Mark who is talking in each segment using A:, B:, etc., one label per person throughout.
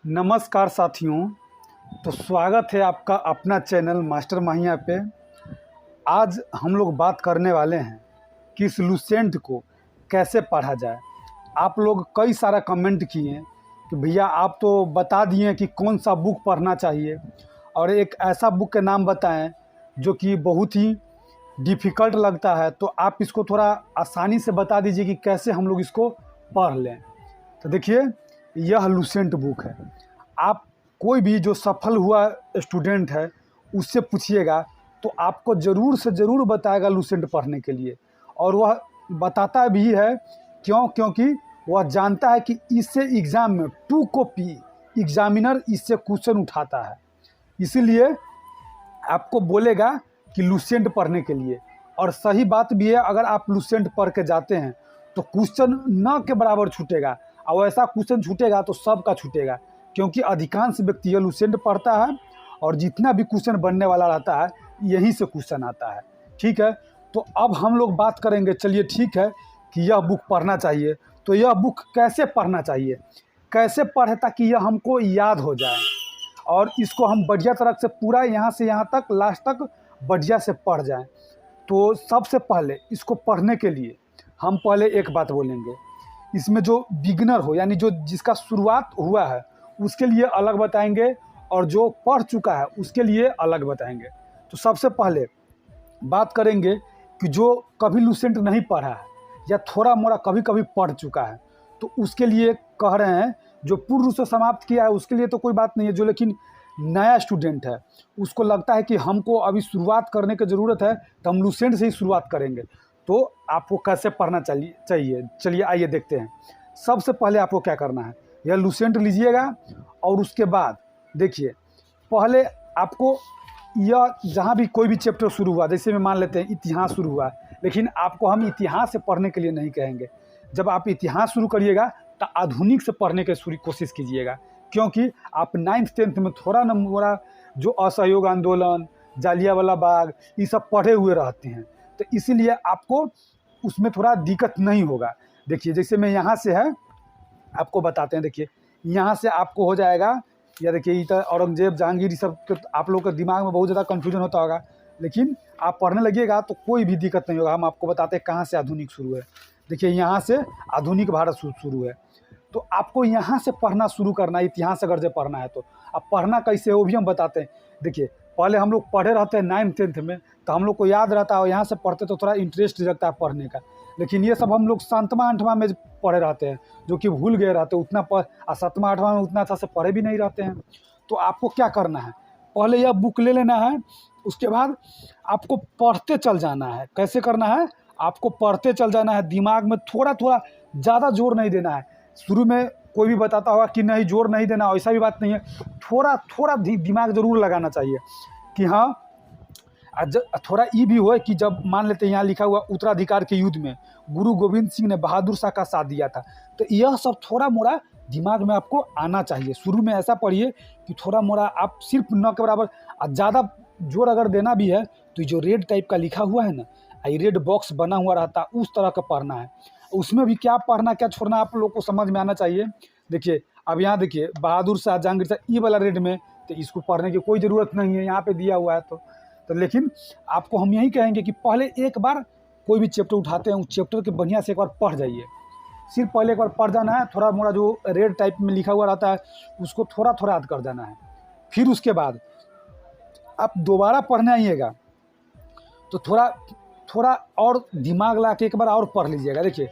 A: नमस्कार साथियों। तो स्वागत है आपका अपना चैनल मास्टर माहिया पे। आज हम लोग बात करने वाले हैं कि इस लुसेंट को कैसे पढ़ा जाए। आप लोग कई सारा कमेंट किए कि भैया आप तो बता दिए कि कौन सा बुक पढ़ना चाहिए, और एक ऐसा बुक के नाम बताएं जो कि बहुत ही डिफ़िकल्ट लगता है, तो आप इसको थोड़ा आसानी से बता दीजिए कि कैसे हम लोग इसको पढ़ लें। तो देखिए, यह लुसेंट बुक है। आप कोई भी जो सफल हुआ स्टूडेंट है उससे पूछिएगा तो आपको ज़रूर से ज़रूर बताएगा लुसेंट पढ़ने के लिए। और वह बताता भी है क्योंकि वह जानता है कि इससे एग्ज़ाम में 2 कॉपी एग्जामिनर इससे क्वेश्चन उठाता है, इसीलिए आपको बोलेगा कि लुसेंट पढ़ने के लिए। और सही बात भी है, अगर आप लुसेंट पढ़ के जाते हैं तो क्वेश्चन न के बराबर छूटेगा, और ऐसा क्वेश्चन छूटेगा तो सबका छूटेगा, क्योंकि अधिकांश व्यक्ति ये लुसेंट पढ़ता है और जितना भी क्वेश्चन बनने वाला रहता है यहीं से क्वेश्चन आता है। ठीक है, तो अब हम लोग बात करेंगे। चलिए ठीक है कि यह बुक पढ़ना चाहिए, तो यह बुक कैसे पढ़ना चाहिए, कैसे पढ़े ताकि यह हमको याद हो जाए और इसको हम बढ़िया तरह से पूरा यहाँ से यहाँ तक लास्ट तक बढ़िया से पढ़ जाएं। तो सबसे पहले इसको पढ़ने के लिए हम पहले एक बात बोलेंगे, इसमें जो बिगिनर हो यानी जो जिसका शुरुआत हुआ है उसके लिए अलग बताएंगे, और जो पढ़ चुका है उसके लिए अलग बताएंगे। तो सबसे पहले बात करेंगे कि जो कभी लुसेंट नहीं पढ़ा है या थोड़ा मोड़ा कभी कभी पढ़ चुका है, तो उसके लिए कह रहे हैं। जो पूर्व से समाप्त किया है उसके लिए तो कोई बात नहीं है, जो लेकिन नया स्टूडेंट है उसको लगता है कि हमको अभी शुरुआत करने की ज़रूरत है तो हम लुसेंट से ही शुरुआत करेंगे। तो आपको कैसे पढ़ना चाहिए चलिए आइए देखते हैं। सबसे पहले आपको क्या करना है, यह लुसेंट लीजिएगा और उसके बाद देखिए, पहले आपको यह जहाँ भी कोई भी चैप्टर शुरू हुआ, जैसे में मान लेते हैं इतिहास शुरू हुआ, लेकिन आपको हम इतिहास से पढ़ने के लिए नहीं कहेंगे। जब आप इतिहास शुरू करिएगा तो आधुनिक से पढ़ने की कोशिश कीजिएगा, क्योंकि आप 9th 10th में थोड़ा न मोड़ा जो असहयोग आंदोलन, जालियांवाला बाग, ये सब पढ़े हुए रहते हैं, तो इसीलिए आपको उसमें थोड़ा दिक्कत नहीं होगा। देखिए जैसे मैं यहाँ से है आपको बताते हैं। देखिए यहाँ से आपको हो जाएगा, या देखिए इधर औरंगजेब जहांगीर ये सब के आप लोग के दिमाग में बहुत ज़्यादा कन्फ्यूजन होता होगा, लेकिन आप पढ़ने लगिएगा तो कोई भी दिक्कत नहीं होगा। हम आपको बताते हैं कहाँ से आधुनिक शुरू है। देखिए यहाँ से आधुनिक भारत शुरू है, तो आपको यहाँ से पढ़ना शुरू करना है। इतिहास अगर जो पढ़ना है तो अब पढ़ना कैसे है वो भी हम बताते हैं। देखिए पहले हम लोग पढ़े रहते हैं 9th 10th में, तो हम लोग को याद रहता है और यहाँ से पढ़ते तो थोड़ा इंटरेस्ट लगता है पढ़ने का, लेकिन ये सब हम लोग 7वां 8वां में पढ़े रहते हैं जो कि भूल गए रहते हैं उतना और 7वां 8वां में उतना अच्छा से पढ़े भी नहीं रहते हैं। तो आपको क्या करना है, पहले यह बुक ले लेना है, उसके बाद आपको पढ़ते चल जाना है। कैसे करना है, आपको पढ़ते चल जाना है, दिमाग में थोड़ा थोड़ा, ज़्यादा जोर नहीं देना है। शुरू में कोई भी बताता होगा कि नहीं जोर नहीं देना, ऐसा भी बात नहीं है, थोड़ा थोड़ा दिमाग ज़रूर लगाना चाहिए कि हाँ। थोड़ा ये भी हो कि जब मान लेते हैं यहाँ लिखा हुआ उत्तराधिकार के युद्ध में गुरु गोविंद सिंह ने बहादुर शाह का साथ दिया था, तो यह सब थोड़ा मोड़ा दिमाग में आपको आना चाहिए। शुरू में ऐसा पढ़िए कि थोड़ा मोड़ा, आप सिर्फ न के बराबर। ज़्यादा जोर अगर देना भी है तो जो रेड टाइप का लिखा हुआ है ना, ये रेड बॉक्स बना हुआ रहता है, उस तरह का पढ़ना है। उसमें भी क्या पढ़ना क्या छोड़ना आप लोग को समझ में आना चाहिए। देखिए अब यहाँ देखिए बहादुर शाह जहांगीर शाह, ये वाला रेड में, तो इसको पढ़ने की कोई ज़रूरत नहीं है, यहाँ पे दिया हुआ है। तो लेकिन आपको हम यही कहेंगे कि पहले एक बार कोई भी चैप्टर उठाते हैं उस चैप्टर के बढ़िया से एक बार पढ़ जाइए। सिर्फ पहले एक बार पढ़ जाना है, थोड़ा मोड़ा जो रेड टाइप में लिखा हुआ रहता है उसको थोड़ा थोड़ा याद कर जाना है। फिर उसके बाद आप दोबारा पढ़ने आइएगा तो थोड़ा थोड़ा और दिमाग ला के एक बार और पढ़ लीजिएगा। देखिए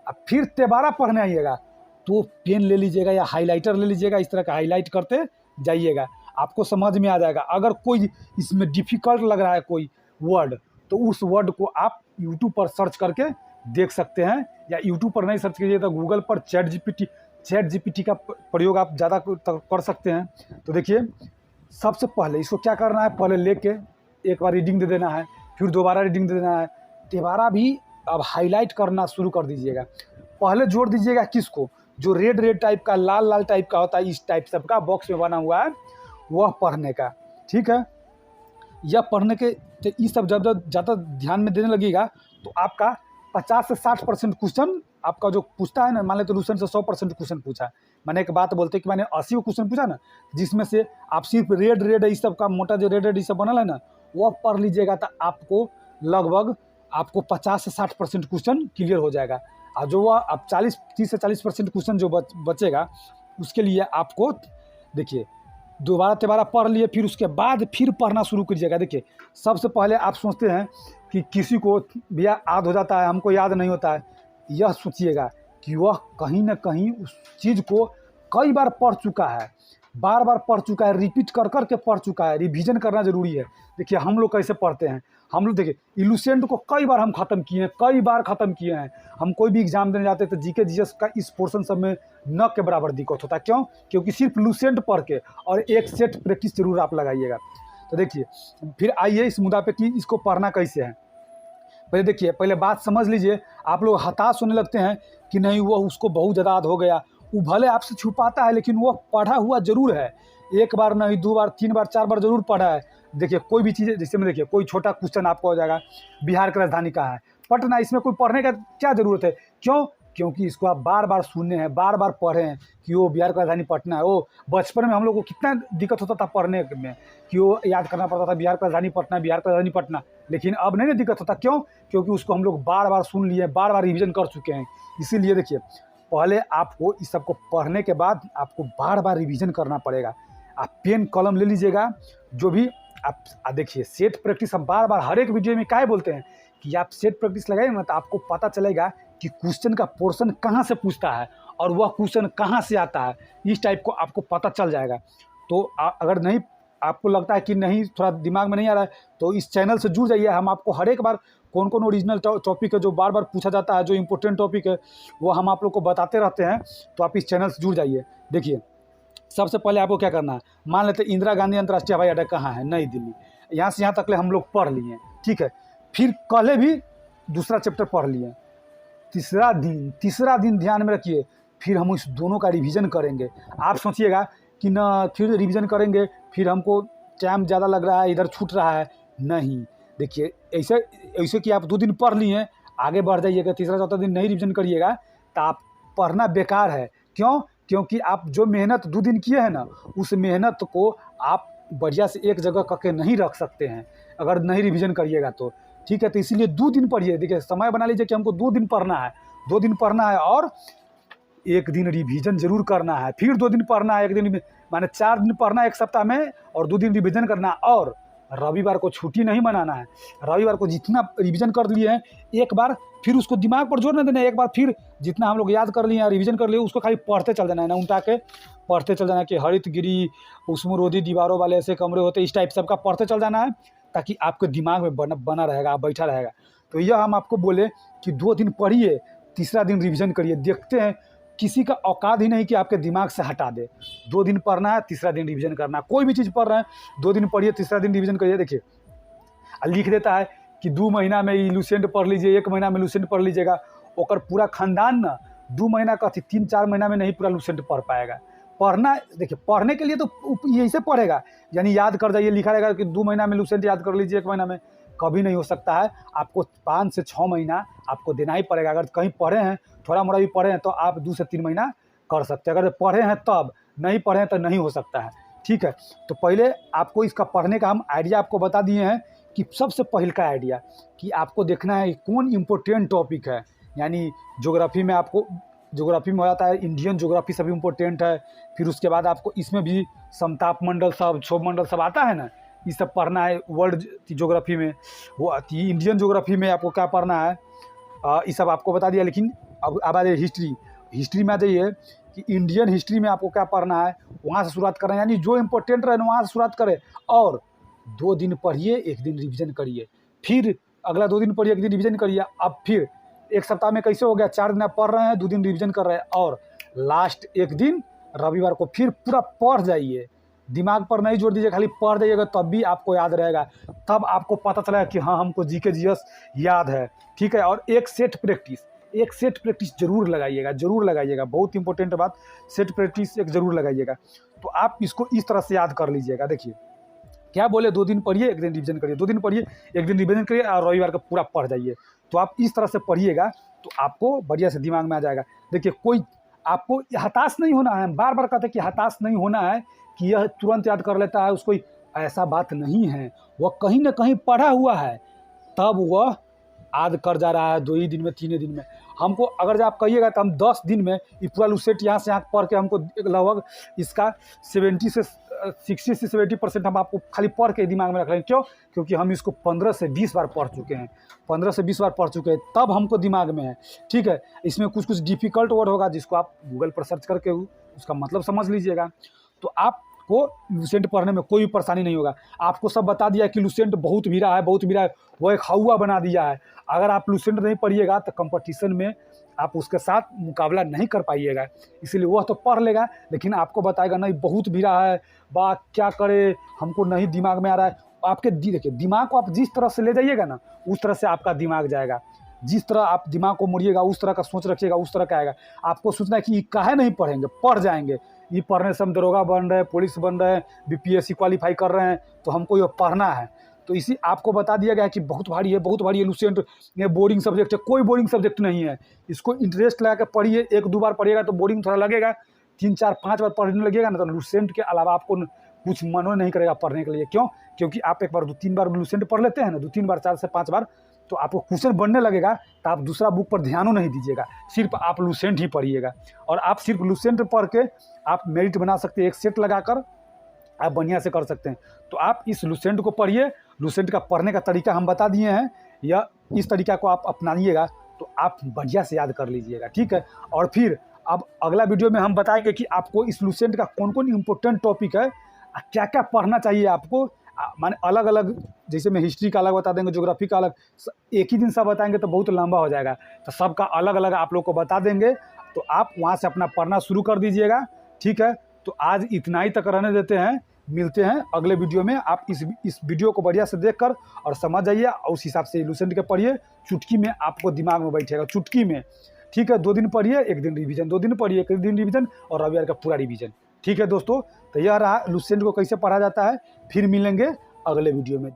A: अब फिर दोबारा पढ़ने आइएगा तो पेन ले लीजिएगा या हाइलाइटर ले लीजिएगा, इस तरह का हाईलाइट करते जाइएगा, आपको समझ में आ जाएगा। अगर कोई इसमें डिफ़िकल्ट लग रहा है कोई वर्ड, तो उस वर्ड को आप यूट्यूब पर सर्च करके देख सकते हैं, या यूट्यूब पर नहीं सर्च कीजिए तो गूगल पर चैट जीपीटी का प्रयोग आप ज़्यादा कर सकते हैं। तो देखिए सबसे पहले इसको क्या करना है, पहले लेके एक बार रीडिंग दे देना है, फिर दोबारा रीडिंग दे देना है, दोबारा भी अब हाईलाइट करना शुरू कर दीजिएगा। पहले जोड़ दीजिएगा किसको, जो रेड टाइप का, लाल टाइप का होता है, इस टाइप सबका बॉक्स में बना हुआ है, वह पढ़ने का। ठीक है, यह पढ़ने के ये सब जब ज़्यादा ध्यान में देने लगेगा तो आपका 50 से 60% क्वेश्चन आपका जो पूछता है ना, मान लेते लूसेंट से 100% क्वेश्चन पूछा, मैंने एक बात बोलते कि मैंने 80 क्वेश्चन पूछा ना, जिसमें से आप सिर्फ रेड इस सब का मोटा जो रेड इस सब बनल है ना, वह पढ़ लीजिएगा तो आपको लगभग आपको 50 से 60% क्वेश्चन क्लियर हो जाएगा। और जो वह आप 30 से 40% क्वेश्चन जो बचेगा, उसके लिए आपको देखिए दोबारा तिबारा पढ़ लिए, फिर उसके बाद फिर पढ़ना शुरू कीजिएगा। देखिए सबसे पहले आप सोचते हैं कि किसी को भैया याद हो जाता है, हमको याद नहीं होता है, यह सोचिएगा कि वह कहीं ना कहीं उस चीज़ को कई बार पढ़ चुका है, बार बार पढ़ चुका है, रिपीट कर कर के पढ़ चुका है। रिवीजन करना ज़रूरी है। देखिए हम लोग कैसे पढ़ते हैं, हम लोग देखिए इलूसेंट को कई बार हम ख़त्म किए हैं, कई बार ख़त्म किए हैं। हम कोई भी एग्जाम देने जाते हैं तो जीके जीएस का इस पोर्शन सब में न के बराबर दिक्कत होता है। क्यों? क्योंकि सिर्फ लूसेंट पढ़ के और एक सेट प्रैक्टिस जरूर आप लगाइएगा। तो देखिए फिर आइए इस मुद्दा पे कि इसको पढ़ना कैसे है। पहले देखिए, पहले बात समझ लीजिए। आप लोग हताश होने लगते हैं कि नहीं वह उसको बहुत ज़्यादा याद हो गया, वो भले आपसे छुपाता है लेकिन वह पढ़ा हुआ जरूर है। एक बार नहीं, 2 बार, 3 बार, 4 बार जरूर पढ़ा है। देखिए कोई भी चीज़, जैसे में देखिए कोई छोटा क्वेश्चन आपको हो जाएगा, बिहार की राजधानी कहाँ है, पटना, इसमें कोई पढ़ने का क्या ज़रूरत है? क्यों? क्योंकि इसको आप बार बार सुने हैं, बार बार पढ़े हैं कि वो बिहार की राजधानी पटना है। वो बचपन में हम लोग को कितना दिक्कत होता था पढ़ने में कि वो याद करना पड़ता था बिहार की राजधानी पटना, बिहार की राजधानी पटना। लेकिन अब नहीं ना दिक्कत होता। क्यों? क्योंकि उसको हम लोग बार बार सुन लिए, बार बार रिविजन कर चुके हैं। इसीलिए देखिए पहले आपको इस सबको पढ़ने के बाद आपको बार बार रिवीजन करना पड़ेगा। आप पेन कलम ले लीजिएगा, जो भी आप देखिए सेट प्रैक्टिस हम बार बार हर एक वीडियो में क्या बोलते हैं कि आप सेट प्रैक्टिस लगाइए ना, तो आपको पता चलेगा कि क्वेश्चन का पोर्शन कहाँ से पूछता है और वह क्वेश्चन कहाँ से आता है। इस टाइप को आपको पता चल जाएगा। तो अगर नहीं आपको लगता है कि नहीं, थोड़ा दिमाग में नहीं आ रहा है, तो इस चैनल से जुड़ जाइए। हम आपको हर एक बार कौन कौन ओरिजिनल टॉपिक है जो बार बार पूछा जाता है, जो इंपॉर्टेंट टॉपिक है, वो हम आप लोग को बताते रहते हैं। तो आप इस चैनल से जुड़ जाइए। देखिए सबसे पहले आपको क्या करना है, मान लेते इंदिरा गांधी अंतर्राष्ट्रीय हवाई अड्डा कहाँ है, नई दिल्ली। यहाँ से यहाँ तक ले हम लोग पढ़ लिए, ठीक है। फिर कल भी दूसरा चैप्टर पढ़ लिए। तीसरा दिन ध्यान में रखिए, फिर हम इस दोनों का रिवीजन करेंगे। आप सोचिएगा कि ना फिर रिवीजन करेंगे, फिर हमको टाइम ज़्यादा लग रहा है, इधर छूट रहा है। नहीं, देखिए ऐसे कि आप 2 दिन पढ़ लिए, आगे बढ़ जाइएगा, तीसरा चौथा दिन नहीं रिवीजन करिएगा तो आप पढ़ना बेकार है। क्यों? क्योंकि आप जो मेहनत 2 दिन किए हैं ना, उस मेहनत को आप बढ़िया से एक जगह करके नहीं रख सकते हैं अगर नहीं रिवीजन करिएगा तो, ठीक है। तो इसीलिए 2 दिन पढ़िए। देखिए समय बना लीजिए कि हमको 2 दिन पढ़ना है, 2 दिन पढ़ना है और 1 दिन रिवीजन जरूर करना है। फिर 2 दिन पढ़ना है, 1 दिन माने 4 दिन पढ़ना है एक सप्ताह में और 2 दिन रिवीजन करना है। और रविवार को छुट्टी नहीं मनाना है। रविवार को जितना रिवीजन कर लिए हैं एक बार, फिर उसको दिमाग पर जोर नहीं देना है। एक बार फिर जितना हम लोग याद कर लिए हैं, रिवीजन कर लिए, उसको खाली पढ़ते चल जाना है ना, उल्टा के पढ़ते चल जाना है कि हरित गिरी उसमें रोधी दीवारों वाले ऐसे कमरे होते, इस टाइप सबका पढ़ते चल जाना है, ताकि आपके दिमाग में बना रहेगा, बैठा रहेगा। तो यह हम आपको बोले कि 2 दिन पढ़िए, तीसरा दिन रिवीजन करिए। देखते हैं किसी का औकात ही नहीं कि आपके दिमाग से हटा दे। 2 दिन पढ़ना है, तीसरा दिन रिवीजन करना है। कोई भी चीज़ पढ़ रहे हैं, 2 दिन पढ़िए, तीसरा दिन रिवीजन करिए। देखिए लिख देता है कि 2 महीना में लूसेंट पढ़ लीजिए, 1 महीना में लूसेंट पढ़ लीजिएगा। ओकर पूरा खानदान ना 2 महीना का 3-4 महीना में नहीं पूरा लूसेंट पढ़ पाएगा। पढ़ना, देखिए पढ़ने के लिए तो यही से पढ़ेगा, यानी याद कर जाइए, लिखा रहेगा कि 2 महीना में लूसेंट याद कर लीजिए, 1 महीना में कभी नहीं हो सकता है। आपको 5 से 6 महीना आपको देना ही पड़ेगा। अगर कहीं पढ़े हैं, थोड़ा मोड़ा भी पढ़े हैं, तो आप 2 से 3 महीना कर सकते हैं। अगर पढ़े हैं तब, नहीं पढ़े हैं तो नहीं हो सकता है, ठीक है। तो पहले आपको इसका पढ़ने का हम आइडिया आपको बता दिए हैं कि सबसे पहले का आइडिया कि आपको देखना है कौन इम्पोर्टेंट टॉपिक है। यानी ज्योग्राफी में आपको, ज्योग्राफी में हो जाता है इंडियन ज्योग्राफी सब इम्पोर्टेंट है। फिर उसके बाद आपको इसमें भी समताप मंडल सब, क्षोभ मंडल सब आता है ना, ये सब पढ़ना है। वर्ल्ड ज्योग्राफी में वो आती है। इंडियन ज्योग्राफी में आपको क्या पढ़ना है, ये सब आपको बता दिया। लेकिन अब आ जाइए हिस्ट्री में आ जाइए कि इंडियन हिस्ट्री में आपको क्या पढ़ना है, वहाँ से शुरुआत करना है। यानी जो इम्पोर्टेंट रहे वहाँ से शुरुआत करें और 2 दिन पढ़िए, 1 दिन रिवीजन करिए। फिर अगला 2 दिन पढ़िए, 1 दिन रिवीजन करिए। अब फिर एक सप्ताह में कैसे हो गया, 4 दिन आप पढ़ रहे हैं, 2 दिन रिवीजन कर रहे हैं, और लास्ट 1 दिन रविवार को फिर पूरा पढ़ जाइए। दिमाग पर नहीं जोड़ दीजिए, खाली पढ़ जाइएगा, तब भी आपको याद रहेगा। तब आपको पता चलेगा कि हाँ हमको जीके जीएस याद है, ठीक है। और एक सेट प्रैक्टिस जरूर लगाइएगा, बहुत इंपॉर्टेंट बात, सेट प्रैक्टिस एक जरूर लगाइएगा। तो आप इसको इस तरह से याद कर लीजिएगा। देखिए क्या बोले, 2 दिन पढ़िए, 1 दिन रिवीजन करिए, 2 दिन पढ़िए, 1 दिन रिवीजन करिए और रविवार का पूरा पढ़ जाइए। तो आप इस तरह से पढ़िएगा तो आपको बढ़िया से दिमाग में आ जाएगा। देखिए, कोई आपको हताश नहीं होना है, बार बार कहते हैं कि हताश नहीं होना है कि यह तुरंत याद कर लेता है, उसको ऐसा बात नहीं है। वह कहीं ना कहीं पढ़ा हुआ है, तब वह याद कर जा रहा है 2 ही दिन में, 3 ही दिन में। हमको अगर जब आप कहिएगा तो हम 10 दिन में ये पूरा लूसेंट यहाँ से यहाँ पढ़ के हमको लगभग इसका 60 से 70% हम आपको खाली पढ़ के दिमाग में रख रहे हैं। क्यों? क्योंकि हम इसको 15 से 20 बार पढ़ चुके हैं, 15 से 20 बार पढ़ चुके हैं, तब हमको दिमाग में है। ठीक है, इसमें कुछ कुछ डिफ़िकल्ट वर्ड होगा जिसको आप गूगल पर सर्च करके उसका मतलब समझ लीजिएगा। तो आपको लूसेंट पढ़ने में कोई परेशानी नहीं होगा। आपको सब बता दिया कि लूसेंट बहुत भिड़ा है, बहुत भिड़ा है, वो एक हवा बना दिया है। अगर आप लूसेंट नहीं पढ़िएगा तो कंपटीशन में आप उसके साथ मुकाबला नहीं कर पाइएगा। इसीलिए वह तो पढ़ लेगा, लेकिन आपको बताएगा नहीं बहुत भिड़ा है, बा क्या करे, हमको नहीं दिमाग में आ रहा है। आपके देखिए, दिमाग को आप जिस तरह से ले जाइएगा ना, उस तरह से आपका दिमाग जाएगा। जिस तरह आप दिमाग को मोड़िएगा, उस तरह का सोच रखिएगा, उस तरह का आएगा। आपको सोचना है कि ये काहे नहीं पढ़ेंगे, पढ़ जाएंगे। ये पढ़ने से हम दरोगा बन रहे हैं, पुलिस बन रहे हैं, बीपीएससी क्वालिफाई कर रहे हैं, तो हमको ये पढ़ना है। तो इसी आपको बता दिया गया है कि बहुत भारी है, बहुत भारी है लूसेंट, ये बोरिंग सब्जेक्ट है। कोई बोरिंग सब्जेक्ट नहीं है, इसको इंटरेस्ट लगा के पढ़िए। 1-2 बार पढ़िएगा तो बोरिंग थोड़ा लगेगा, 3-4-5 बार पढ़ने लगेगा ना तो लूसेंट के अलावा आपको कुछ मन नहीं करेगा पढ़ने के लिए। क्यों? क्योंकि आप एक बार 2-3 बार लूसेंट पढ़ लेते हैं ना, 2-3 बार, 4 से 5 बार, तो आपको क्वेश्चन बनने लगेगा, तो आप दूसरा बुक पर ध्यान नहीं दीजिएगा, सिर्फ आप लूसेंट ही पढ़िएगा। और आप सिर्फ लूसेंट पढ़ के आप मेरिट बना सकते हैं, एक सेट लगाकर आप बढ़िया से कर सकते हैं। तो आप इस लूसेंट को पढ़िए। लूसेंट का पढ़ने का तरीका हम बता दिए हैं, या इस तरीका को आप अपनाइएगा तो आप बढ़िया से याद कर लीजिएगा। ठीक है, और फिर अब अगला वीडियो में हम बताएंगे कि आपको इस लूसेंट का कौन कौन इंपॉर्टेंट टॉपिक है, क्या क्या पढ़ना चाहिए आपको। माने अलग अलग, जैसे मैं हिस्ट्री का अलग बता देंगे, ज्योग्राफी का अलग, एक ही दिन सब बताएंगे तो बहुत लंबा हो जाएगा, तो सबका अलग अलग आप लोग को बता देंगे। तो आप वहाँ से अपना पढ़ना शुरू कर दीजिएगा। ठीक है, तो आज इतना ही तक रहने देते हैं, मिलते हैं अगले वीडियो में। आप इस वीडियो को बढ़िया से देखकर और समझ जाइए, और उस हिसाब से लूसेंट के पढ़िए। चुटकी में आपको दिमाग में बैठेगा, चुटकी में। ठीक है, 2 दिन पढ़िए, 1 दिन रिवीजन, 2 दिन पढ़िए, 1 दिन रिवीजन, और रविवार का पूरा रिवीजन। ठीक है दोस्तों, तो यह रहा लूसेंट को कैसे पढ़ा जाता है। फिर मिलेंगे अगले वीडियो में।